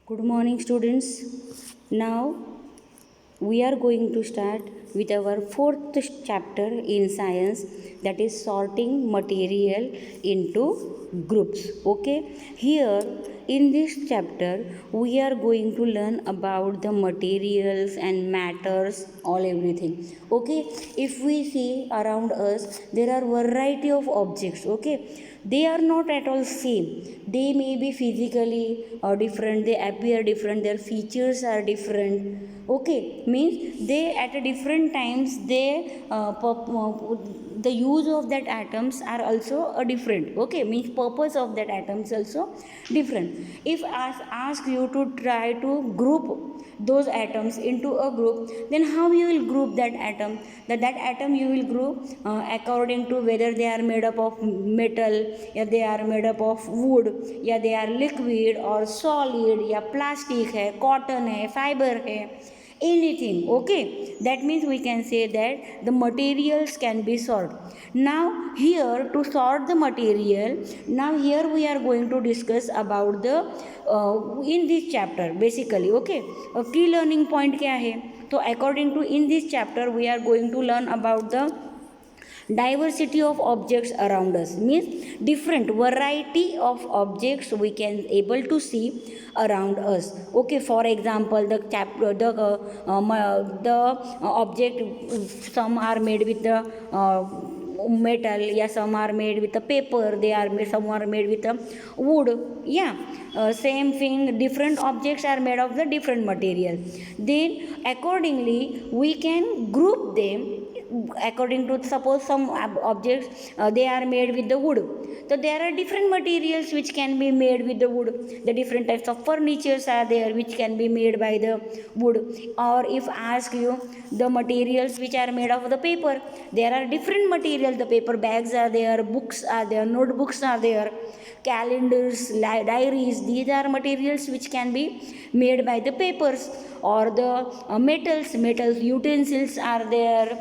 Good morning, students. Now we are going to start with our fourth chapter in science, that is sorting material into groups. Okay, here in this chapter we are going to learn about the materials and matters, all everything. Okay, if we see around us, there are variety of objects. Okay, they are not at all same. They may be physically different, they appear different, their features are different. Okay, means they at a different times they the use of that atoms are also a different. Okay, means purpose of that atoms also different. If ask you to try to group those atoms into a group, then how you will group that atom? That atom you will group according to whether they are made up of metal, या they are made up of wood, या they are liquid or solid, या plastic है, cotton है, fiber है, anything. Okay, that means we can say that the materials can be sorted. Now here to sort the material, now here we are going to discuss about the in this chapter basically. Okay, key learning point क्या है? तो according to in this chapter we are going to learn about the diversity of objects around us, means different variety of objects we can able to see around us. Okay, for example, the object, some are made with the metal, yeah, some are made with a paper, they are made, some are made with a wood. Yeah, same thing, different objects are made of the different material. Then accordingly we can group them according to, suppose some objects they are made with the wood, so there are different materials which can be made with the wood. The different types of furnitures are there which can be made by the wood. Or if ask you the materials which are made of the paper, there are different materials. The paper bags are there, books are there, notebooks are there, calendars, diaries, these are materials which can be made by the papers. Or the metals utensils are there,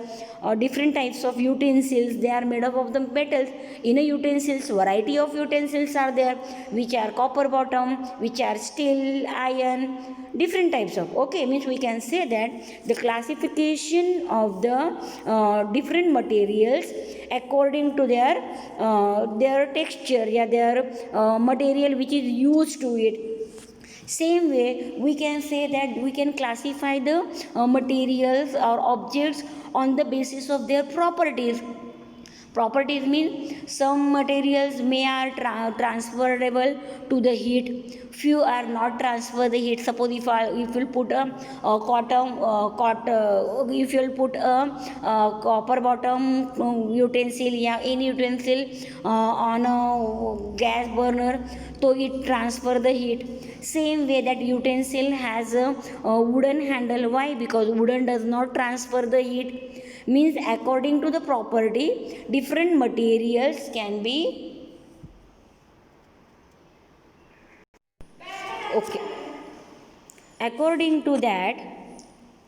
different types of utensils, they are made up of the metals. In a utensils, variety of utensils are there which are copper bottom, which are steel, iron, different types of. Okay, means we can say that the classification of the different materials according to their texture, yeah, their material which is used to it. Same way we can say that we can classify the materials or objects on the basis of their properties. Properties mean some materials may are transferable to the heat, few are not transfer the heat. Suppose if you put if you put a copper bottom utensil, yeah, any utensil on a gas burner, so it transfer the heat. Same way that utensil has a wooden handle. Why? Because wooden does not transfer the heat. Means according to the property, different materials can be. Okay, according to that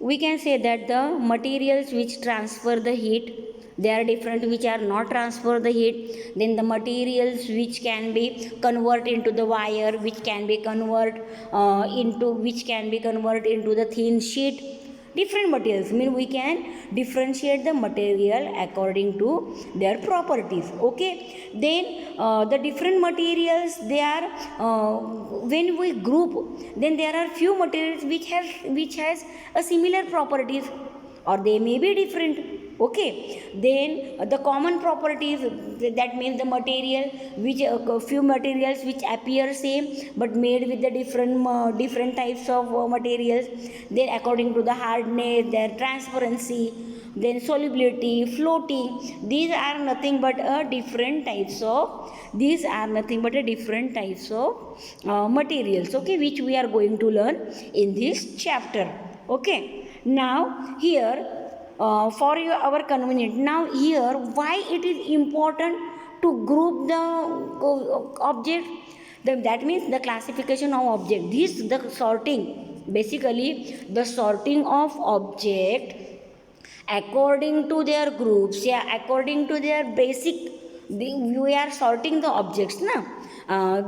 we can say that the materials which transfer the heat, they are different, which are not transfer the heat. Then the materials which can be convert into the wire, which can be convert into the thin sheet. Different materials, mean we can differentiate the material according to their properties. Okay, then the different materials, they are when we group, then there are few materials which has a similar properties, or they may be different. Okay, then the common properties, that means the material which few materials which appear same but made with the different types of materials. Then according to the hardness, their transparency, then solubility, floating, these are nothing but a different types of materials. Okay, which we are going to learn in this chapter. Okay, now here for our convenience, now here why it is important to group the object. That means the classification of object, this the sorting, basically the sorting of object according to their groups, yeah, according to their basic, we are sorting the objects na,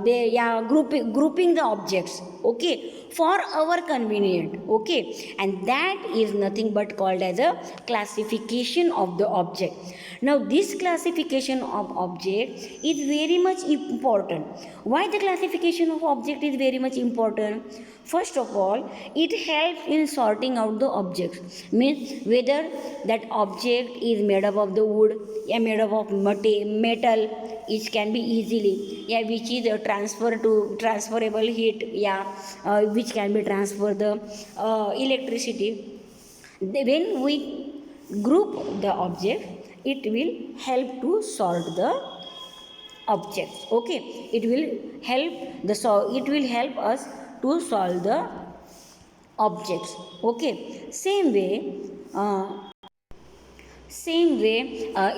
they yeah grouping the objects, okay, for our convenient, okay, and that is nothing but called as a classification of the object. Now this classification of object is very much important. Why the classification of object is very much important? First of all, it helps in sorting out the objects, means whether that object is made up of the wood, yeah, made up of metal, which can be easily, yeah, which is transferable heat, yeah, which can be transferred the electricity. When we group the object, it will help to sort the objects, okay, it will it will help us to solve the objects, okay. Same way,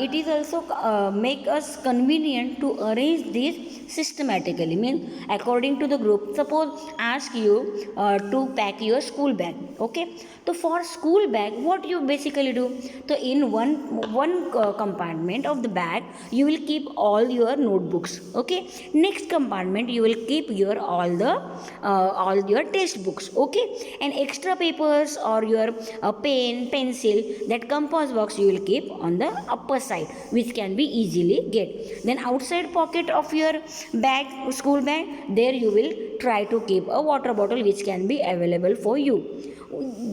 it is also make us convenient to arrange these systematically, means according to the group. Suppose ask you to pack your school bag, okay. So for school bag, what you basically do, so in one compartment of the bag you will keep all your notebooks, okay. Next compartment you will keep your all your textbooks, okay, and extra papers or your pen, pencil, that compass box you will keep on the upper side, which can be easily get. Then outside pocket of your bag, school bag, there you will try to keep a water bottle, which can be available for you.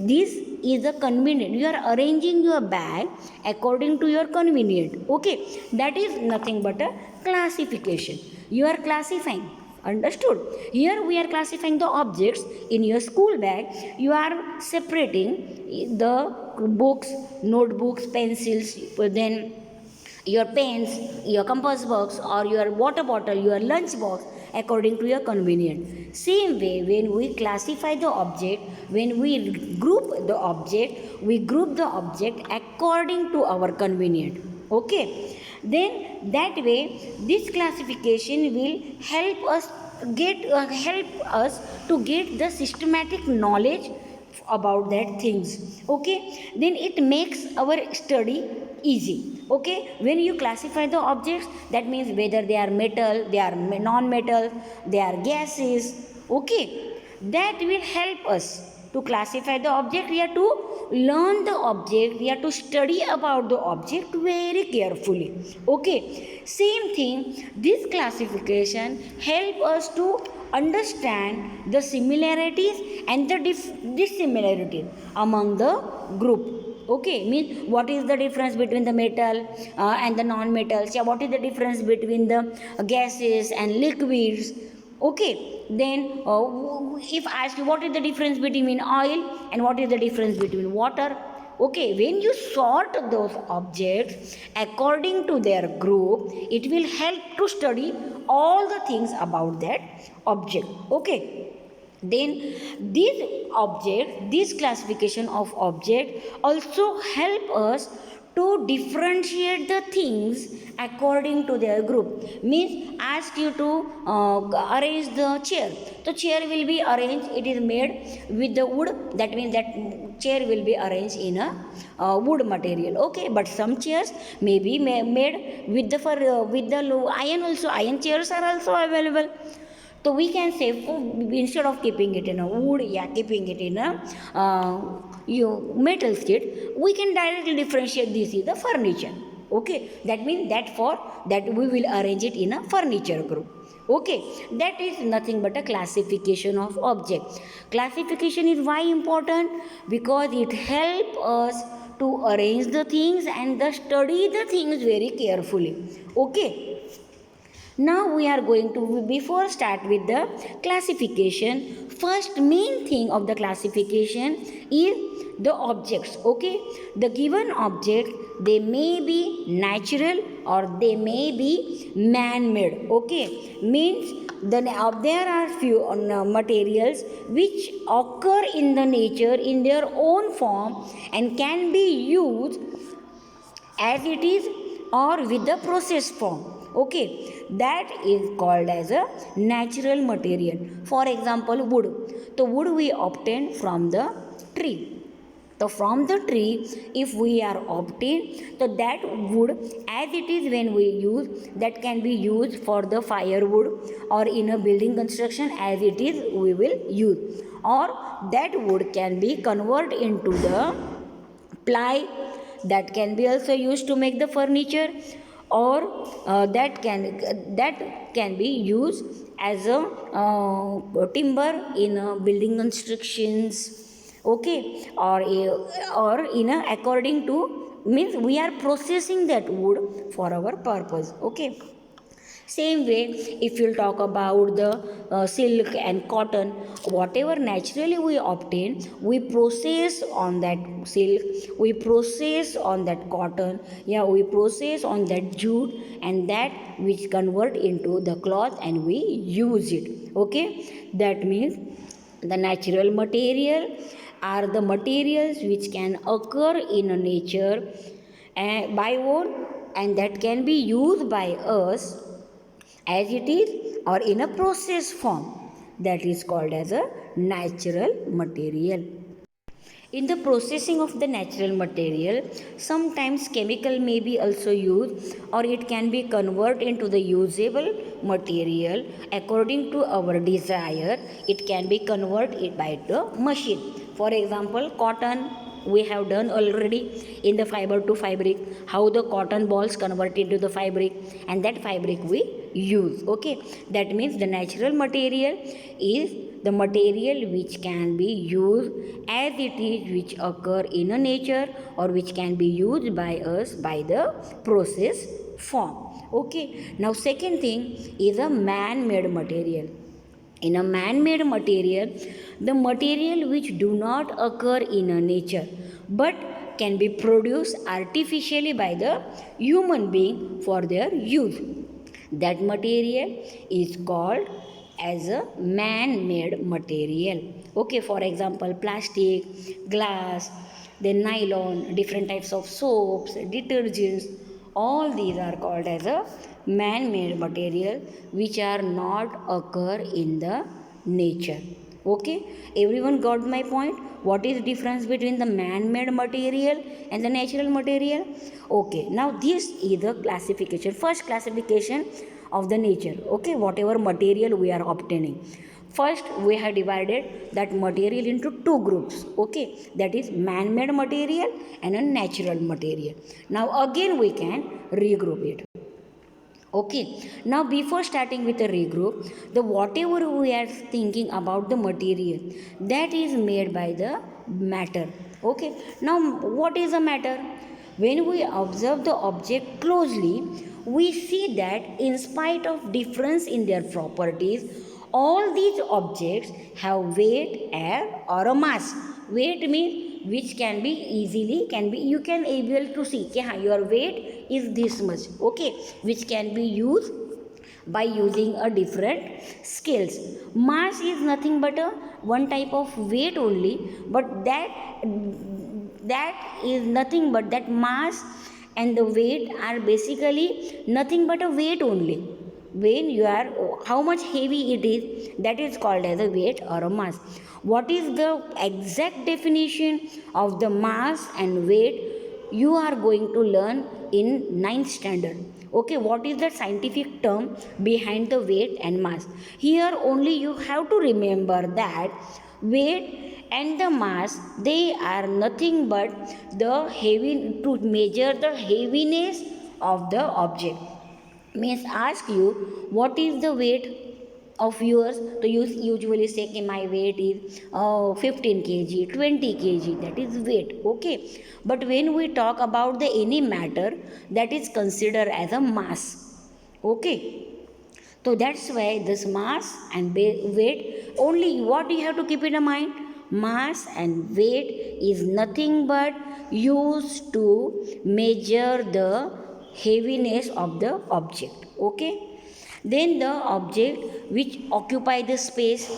This is a convenient, you are arranging your bag according to your convenient, okay. That is nothing but a classification, you are classifying. Understood? Here we are classifying the objects in your school bag. You are separating the books, notebooks, pencils, then your pens, your compass box, or your water bottle, your lunch box, according to your convenience. Same way, when we classify the object, when we group the object, we group the object according to our convenience, okay. Then that way this classification will help us to get the systematic knowledge about that things, okay. Then it makes our study easy, okay. When you classify the objects, that means whether they are metal, they are non-metal, they are gases, okay, that will help us to classify the object. We have to learn the object, we have to study about the object very carefully, okay. Same thing, this classification help us to understand the similarities and the dissimilarities among the group, okay. Means what is the difference between the metal and the non-metals, yeah, what is the difference between the gases and liquids, okay. Then if I ask you what is the difference between oil and what is the difference between water, okay. When you sort those objects according to their group, it will help to study all the things about that object, okay. Then this classification of object also help us to differentiate the things according to their group. Means ask you to arrange the chair, the chair will be arranged, it is made with the wood, that means that chair will be arranged in a wood material, okay. But some chairs may be made with the iron also, iron chairs are also available. So we can say, instead of keeping it in a wood, yeah, keeping it in a metal state, we can directly differentiate this is the furniture, okay. That means that we will arrange it in a furniture group, okay. That is nothing but a classification of objects. Classification is why important? Because it helps us to arrange the things and study the things very carefully, okay. Now we are going to, before start with the classification, first main thing of the classification is the objects, okay. The given object, they may be natural or they may be man-made, okay. Means there are few materials which occur in the nature in their own form and can be used as it is or with the process form, okay. That is called as a natural material. For example, wood. The wood we obtain from the tree, So from the tree, if we are obtain, so that wood as it is when we use, that can be used for the firewood, or in a building construction as it is we will use, or that wood can be converted into the ply, that can be also used to make the furniture, or that can be used as a timber in building constructions. Okay, or in a according to, means we are processing that wood for our purpose. Okay, same way, if you'll talk about the silk and cotton, whatever naturally we obtain, we process on that silk, we process on that cotton, yeah, we process on that jute, and that which convert into the cloth and we use it. Okay, that means the natural material are the materials which can occur in a nature by one, and that can be used by us as it is or in a process form, that is called as a natural material. In the processing of the natural material, sometimes chemical may be also used, or it can be converted into the usable material according to our desire. It can be converted by the machine. For example, cotton we have done already, in the fiber to fabric, how the cotton balls convert into the fabric, and that fabric we use. Okay, that means the natural material is the material which can be used as it is, which occur in a nature, or which can be used by us by the process form. Okay, now second thing is a man made material. In a man made material, the material which do not occur in a nature but can be produced artificially by the human being for their use, that material is called as a man made material. Okay, for example, plastic, glass, then nylon, different types of soaps, detergents, all these are called as a man made material which are not occur in the nature. Okay, everyone got my point? What is the difference between the man made material and the natural material? Okay, now this is the classification, first classification of the nature. Okay, whatever material we are obtaining, first we have divided that material into two groups. Okay, that is man made material and a natural material. Now again we can regroup it. Okay, now before starting with the regroup, the whatever we are thinking about the material, that is made by the matter. Okay, now what is a matter? When we observe the object closely, we see that in spite of difference in their properties, all these objects have weight, air, or a mass. Weight means which can be easily, can be, you can able to see okay, your weight is this much. Okay, which can be used by using a different scales. Mass is nothing but a one type of weight only, but that is nothing but that mass and the weight are basically nothing but a weight only. When you are, how much heavy it is, that is called as a weight or a mass. What is the exact definition of the mass and weight, you are going to learn in 9th standard. Okay, what is the scientific term behind the weight and mass? Here only you have to remember that weight and the mass, they are nothing but the heavy, to measure the heaviness of the object. Means ask you what is the weight of yours, so you usually say okay, my weight is 15 kg, 20 kg, that is weight. Okay, but when we talk about the any matter, that is considered as a mass. Okay, so that's why this mass and weight, only what you have to keep in mind, mass and weight is nothing but used to measure the heaviness of the object. Okay, then the object which occupy the space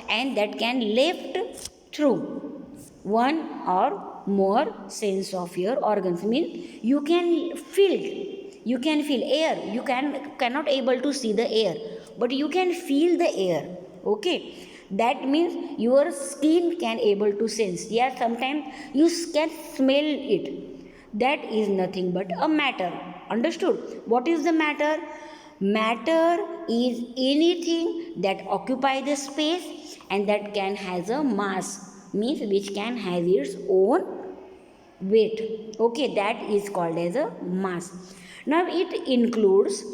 and that can left through one or more sense of your organs, mean you can feel, you can feel air, you cannot able to see the air, but you can feel the air. Okay, That means your skin can able to sense. Yeah, sometimes you can smell it. That is nothing but a matter. Understood? What is the matter? Matter is anything that occupy the space and that can has a mass, means which can have its own weight. Okay, that is called as a mass. Now it includes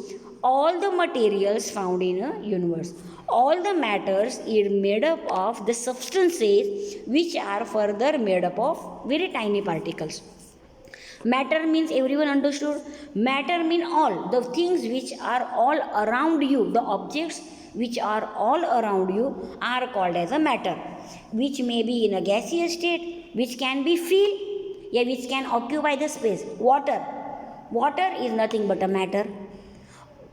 all the materials found in a universe. All the matters is made up of the substances which are further made up of very tiny particles. Matter means everyone understood. Matter mean all the things which are all around you, the objects which are all around you are called as a matter, which may be in a gaseous state, which can be filled, yeah, which can occupy the space. Water is nothing but a matter.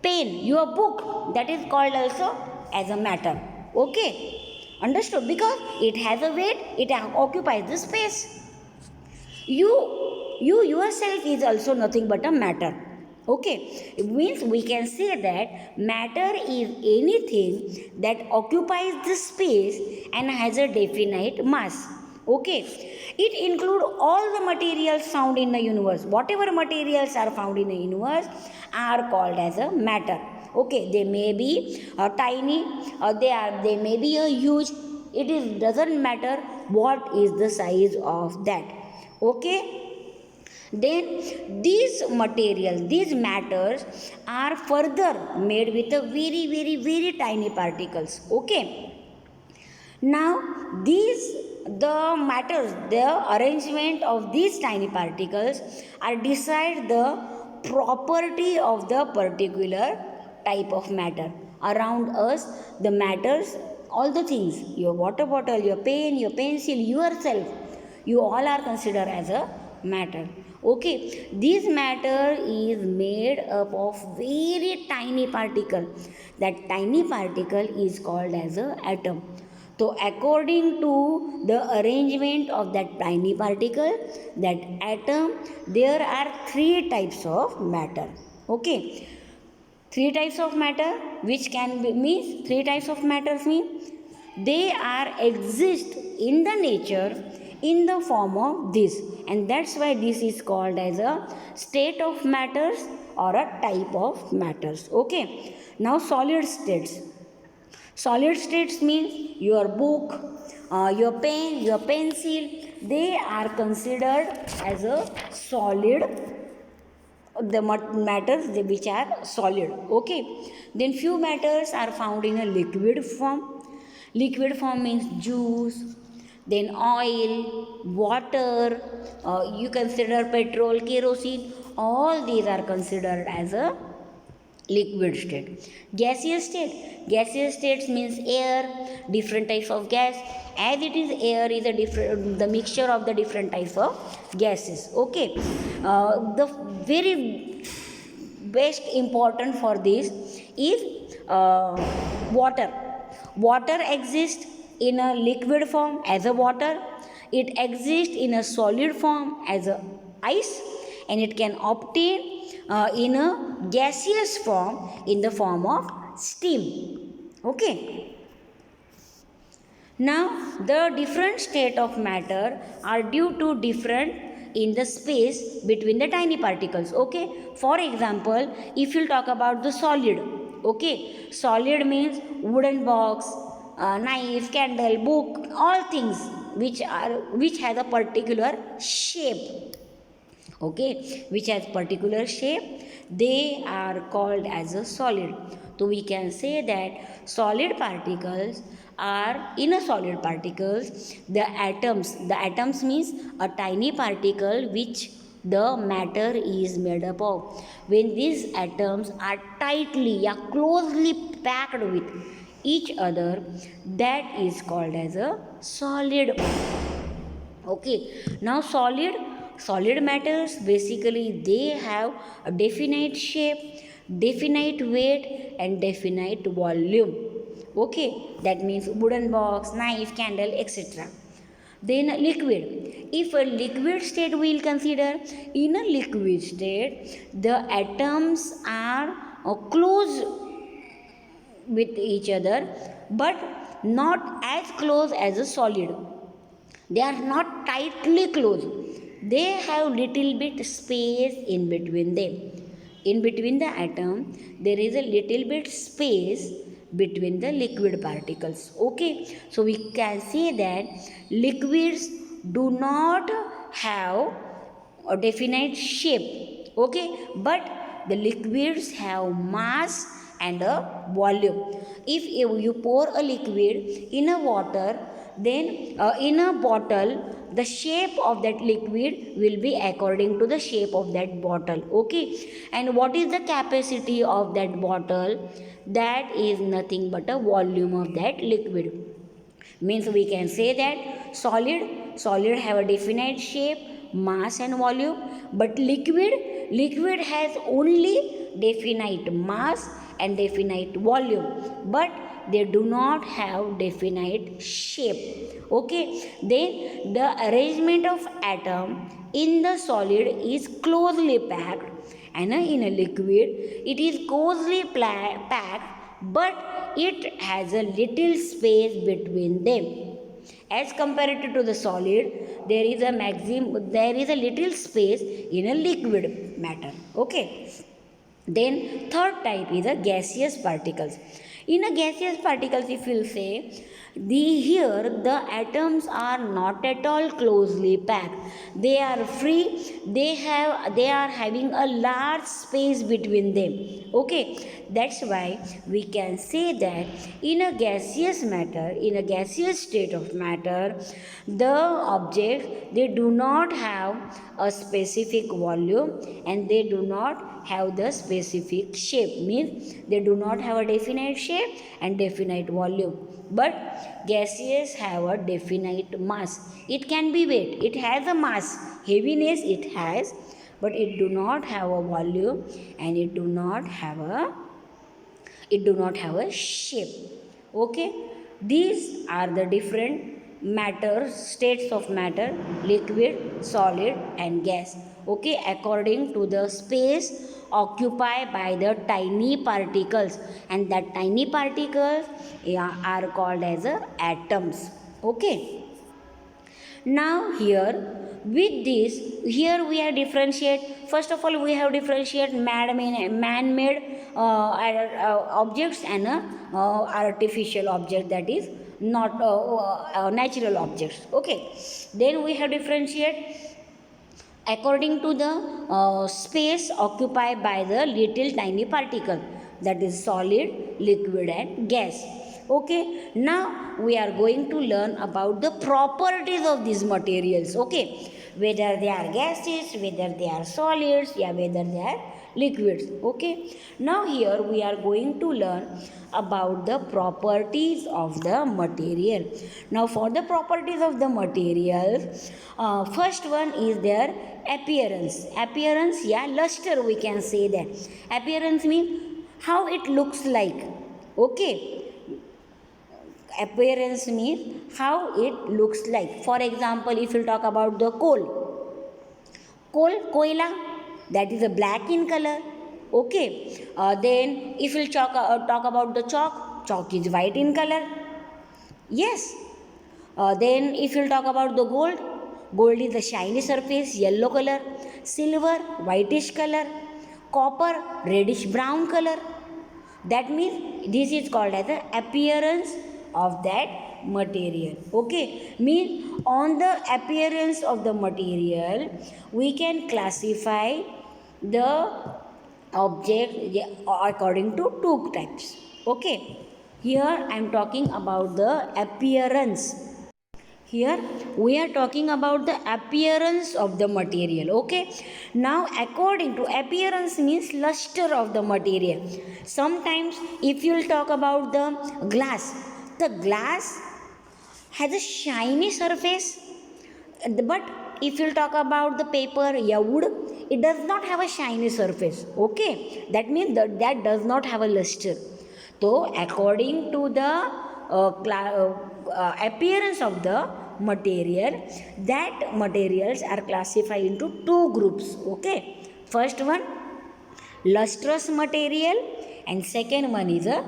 Pen, your book, that is called also as a matter. Okay, understood? Because it has a weight, it occupies the space. You yourself is also nothing but a matter. Okay, it means we can say that matter is anything that occupies the space and has a definite mass. Okay, it include all the materials found in the universe. Whatever materials are found in the universe are called as a matter. Okay, they may be tiny, or they may be a huge. It is doesn't matter what is the size of that. Okay, then these materials, these matters are further made with a very tiny particles. Okay, now these the matters, the arrangement of these tiny particles are decide the property of the particular type of matter around us. The matters, all the things, your water bottle, your pen, your pencil, yourself, you all are considered as a matter. Okay, this matter is made up of very tiny particle. That tiny particle is called as a atom. So according to the arrangement of that tiny particle, that atom, there are three types of matter. Okay, three types of matter, which can be means three types of matters mean they are exist in the nature in the form of this, and that's why this is called as a state of matters or a type of matters. Okay, now solid states. Solid states means your book, your pen, your pencil, they are considered as a solid, the matters which are solid. Okay, then few matters are found in a liquid form. Liquid form means juice, then oil, water, you consider petrol, kerosene, all these are considered as a liquid state. Gaseous state, gaseous states means air, different types of gas. As it is air is a different, the mixture of the different types of gases. Okay, the very best important for this is water. Water exists in a liquid form as a water, it exists in a solid form as a ice, and it can obtain in a gaseous form in the form of steam. Okay, now the different state of matter are due to different in the space between the tiny particles. Okay, for example, if you talk about the solid, okay, solid means wooden box, knife, candle, book, all things which has a particular shape. Okay, which has particular shape, they are called as a solid. So we can say that solid particles are, in a solid particles, the atoms means a tiny particle which the matter is made up of. When these atoms are tightly, yeah, closely packed with each other, that is called as a solid. Okay, now solid matters, basically they have a definite shape, definite weight, and definite volume. Okay, that means wooden box, knife, candle, etc. Then liquid, if a liquid state we will consider, in a liquid state the atoms are close with each other, but not as close as a solid. They are not tightly closed. They have little bit space in between them. In between the atom, there is a little bit space between the liquid particles. Okay, so we can say that liquids do not have a definite shape. Okay, but the liquids have mass and a volume. If you pour a liquid in a water, then in a bottle, the shape of that liquid will be according to the shape of that bottle. Okay, and what is the capacity of that bottle? That is nothing but a volume of that liquid. Means we can say that solid have a definite shape, mass and volume, but liquid has only definite mass and definite volume, but they do not have definite shape. Okay, then the arrangement of atom in the solid is closely packed, and in a liquid it is closely packed, but it has a little space between them. As compared to the solid, there is a little space in a liquid matter. Okay, then third type is a gaseous particles. In a gaseous particles, if you say, here the atoms are not at all closely packed. They are free. They are having a large space between them. Okay, that's why we can say that in a gaseous matter, in a gaseous state of matter, the objects, they do not have a specific volume and they do not have the specific shape. Means they do not have a definite shape and definite volume, but gaseous have a definite mass. It can be weight, it has a mass, heaviness it has, but it do not have a volume and it do not have a shape. Okay, these are the different matter, states of matter: liquid, solid and gas. Okay, according to the space occupied by the tiny particles, and that tiny particles are called as atoms. Okay, now here with this, here we have differentiate. First of all, we have differentiate man-made objects and artificial object, that is not natural objects. Okay, then we have differentiate according to the space occupied by the little tiny particle, that is solid, liquid and gas. Okay, now we are going to learn about the properties of these materials. Okay, whether they are gases, whether they are solids, yeah, whether they are liquids. Okay, now here we are going to learn about the properties of the material. Now for the properties of the material, first one is their appearance. Appearance, yeah, luster, we can say that. Appearance means how it looks like. Okay, appearance means how it looks like. For example, if you talk about the koila, that is a black in color. Okay, then if you talk about the chalk is white in color. Yes, then if you talk about the gold is a shiny surface, yellow color. Silver, whitish color. Copper, reddish brown color. That means this is called as the appearance of that material. Okay, means on the appearance of the material, we can classify the object according to two types. Okay, here I am talking about the appearance. Here we are talking about the appearance of the material. Okay, now according to appearance means luster of the material. Sometimes if you will talk about the glass has a shiny surface, but if you talk about the paper, wood, it does not have a shiny surface. Okay, that means that does not have a luster. So according to the appearance of the material, that materials are classified into two groups. Okay, first one lustrous material and second one is a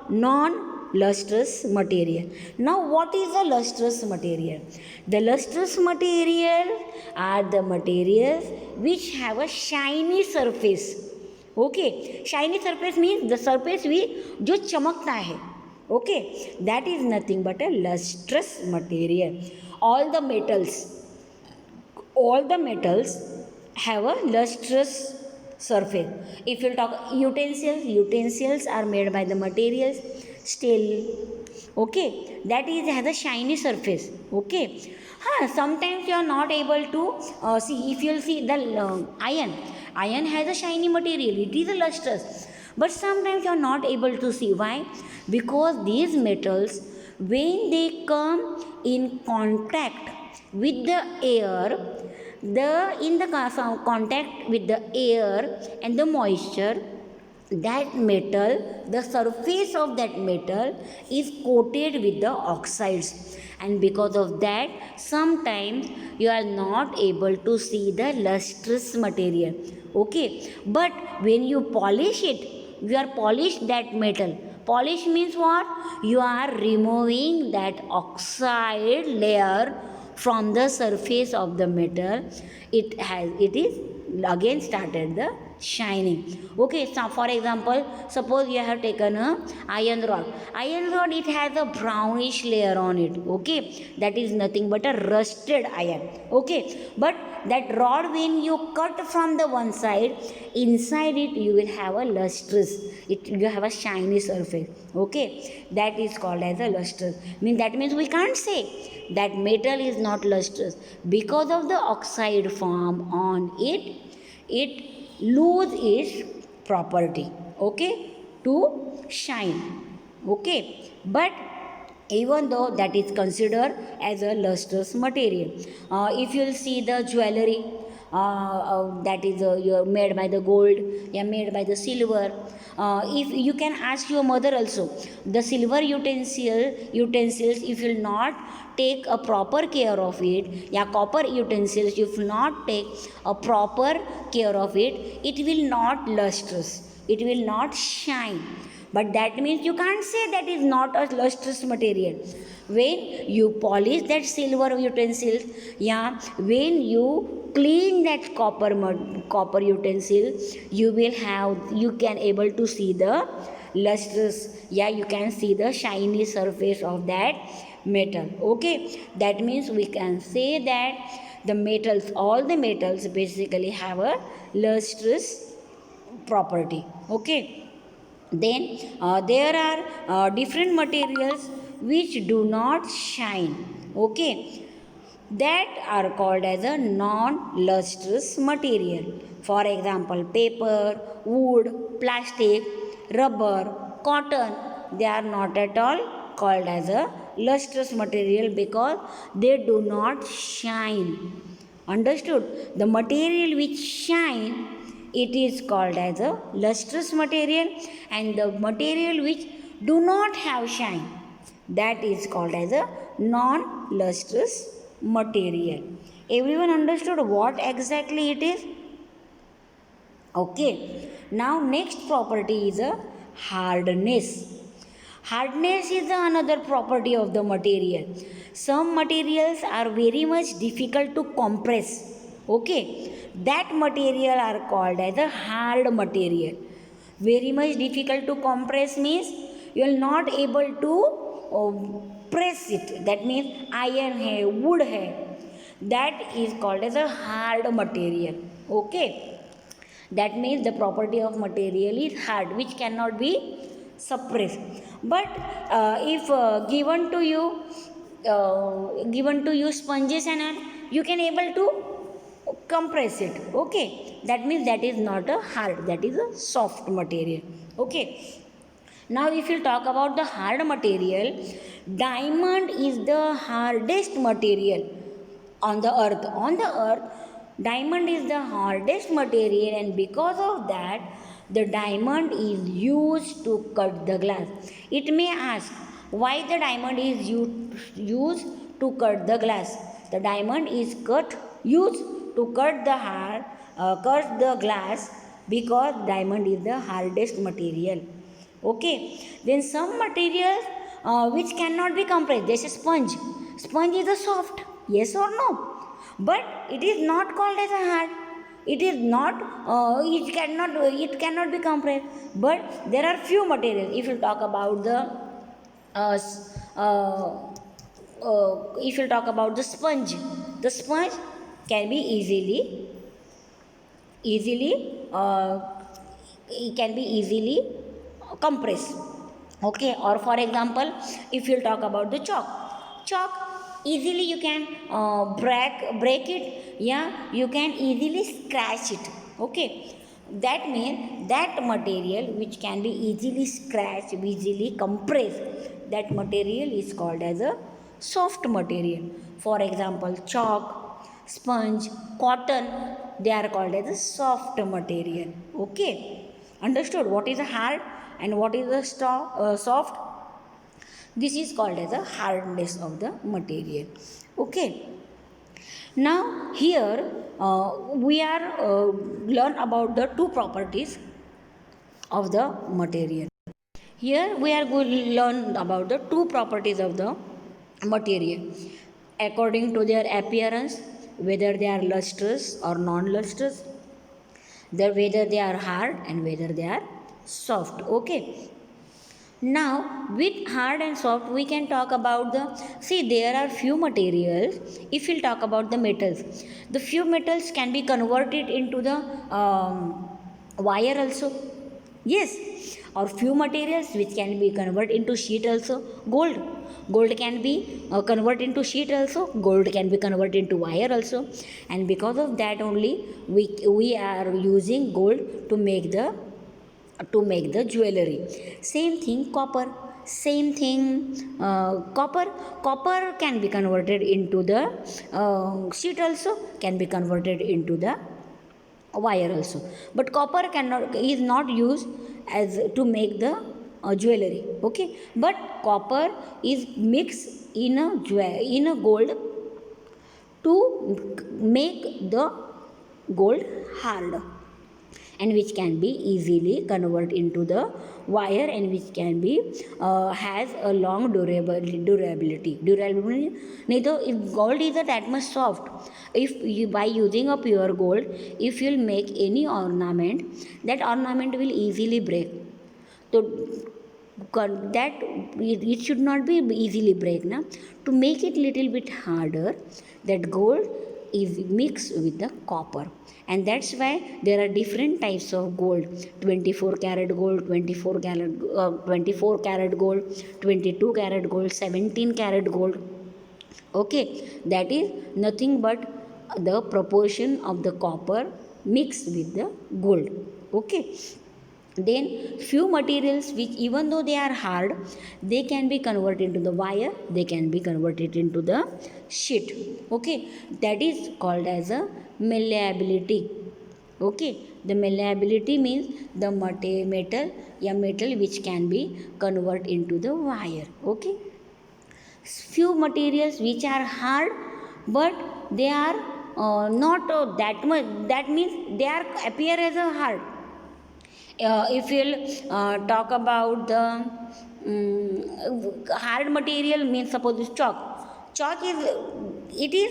non lustrous material. Now what is a lustrous material? The lustrous material are the materials which have a shiny surface. Okay, shiny surface means the surface भी जो चमकता है. Okay, that is nothing but a lustrous material. All the metals, all the metals have a lustrous surface. If you talk utensils, utensils are made by the materials steel. Okay, that is has a shiny surface. Okay, sometimes you are not able to see. If you see the iron has a shiny material. It is a lustrous, but sometimes you are not able to see. Why? Because these metals, when they come in contact with the air, the in the contact with the air and the moisture, that metal, the surface of that metal is coated with the oxides, and because of that sometimes you are not able to see the lustrous material. Okay, but when you polish it, you are polish that metal. Polish means what? You are removing that oxide layer from the surface of the metal. It is again started the shining. Okay, so for example, suppose you have taken a iron rod, it has a brownish layer on it. Okay, that is nothing but a rusted iron. Okay, but that rod, when you cut from the one side, inside it you will have a lustrous, you have a shiny surface. Okay, that is called as a lustrous. That means we can't say that metal is not lustrous because of the oxide form on it. It lose its property, okay, to shine. Okay, but even though that is considered as a lustrous material, if you'll see the jewelry, that is you're made by the gold, you're made by the silver. If you can ask your mother also, the silver utensils, if you'll not take a proper care of it, yeah, copper utensils, if you not take a proper care of it, it will not lustrous, it will not shine. But that means you can't say that is not a lustrous material. When you polish that silver utensils, yeah, when you clean that copper utensil, you can able to see the lustrous, yeah, you can see the shiny surface of that metal. Okay, that means we can say that the metals, all the metals basically have a lustrous property. Okay, then there are different materials which do not shine. Okay, that are called as a non-lustrous material. For example, paper, wood, plastic, rubber, cotton, they are not at all called as a lustrous material because they do not shine. Understood? The material which shine, it is called as a lustrous material, and the material which do not have shine, that is called as a non-lustrous material. Everyone understood what exactly it is? Okay, now next property is a hardness. Hardness is another property of the material. Some materials are very much difficult to compress. Okay, that material are called as a hard material. Very much difficult to compress means you are not able to press it. That means iron hai, wood hai. That is called as a hard material. Okay, that means the property of material is hard, which cannot be suppressed. But if given to you sponges and all, you can able to compress it. Okay, that means that is not a hard, that is a soft material. Okay, now if you talk about the hard material, diamond is the hardest material on the earth. Diamond is the hardest material, and because of that the diamond is used to cut the glass. It may ask why the diamond is used to cut the glass. The diamond is used to cut the glass because diamond is the hardest material. Okay, then some materials which cannot be compressed. This is sponge. Sponge is a soft, yes or no? But it is not called as a hard. It is not. It cannot be compressed. But there are few materials. If you talk about uh, if you talk about the sponge can be easily it can be easily compressed. Okay, or for example, if you talk about the chalk easily you can break it. Yeah, you can easily scratch it. Okay, that means that material which can be easily scratched, easily compressed, that material is called as a soft material. For example, chalk, sponge, cotton, they are called as a soft material. Okay, understood what is a hard and what is a soft? This is called as a hardness of the material. Okay, now here we are learn about the two properties of the material. Here we are going to learn about the two properties of the material according to their appearance, whether they are lustrous or non-lustrous, whether they are hard and whether they are soft. Okay, now with hard and soft we can talk about the, see there are few materials. If we'll talk about the metals, the few metals can be converted into the wire also. Yes, or few materials which can be converted into sheet also. Gold can be converted into sheet also. Gold can be converted into wire also. And because of that only we are using gold to make the jewelry. Same thing copper. Same thing copper can be converted into the sheet also, can be converted into the wire also. But copper cannot is not used as to make the jewelry. Okay, but copper is mixed in a gold to make the gold hard, and which can be easily converted into the wire, and which can be has a long durability. Neither if gold is that much soft, if you by using a pure gold, if you'll make any ornament, that ornament will easily break. So that it should not be easily break now. To make it little bit harder, that gold is mixed with the copper, and that's why there are different types of gold: 24 karat gold, 24 karat gold, 22 karat gold, 17 karat gold. Okay, that is nothing but the proportion of the copper mixed with the gold. Okay, then few materials which even though they are hard, they can be converted into the wire, they can be converted into the sheet. Okay, that is called as a malleability. Okay, the malleability means the metal which can be converted into the wire. Okay, few materials which are hard but they are not that much, that means they are appear as a hard. If you'll talk about the hard material, means suppose this chalk is, it is,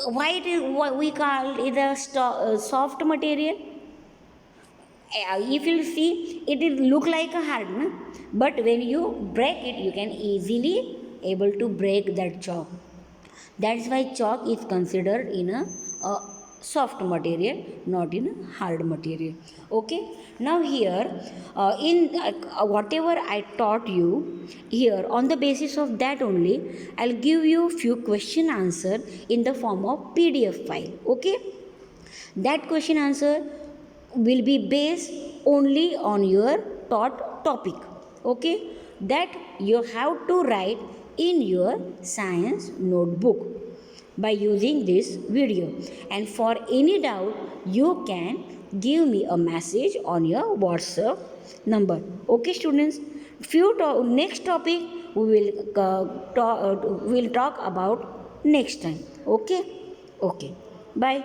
why it is, what we call it a soft material. If you see, it is look like a hard, na? But when you break it, you can easily able to break that chalk. That's why chalk is considered in a soft material, not in a hard material. Okay, now here in whatever I taught you here, on the basis of that only I'll give you few question answer in the form of PDF file. Okay, that question answer will be based only on your taught topic. Okay, that you have to write in your science notebook by using this video. And for any doubt, you can give me a message on your WhatsApp number. Okay, students, next topic we will talk about next time. Okay, bye.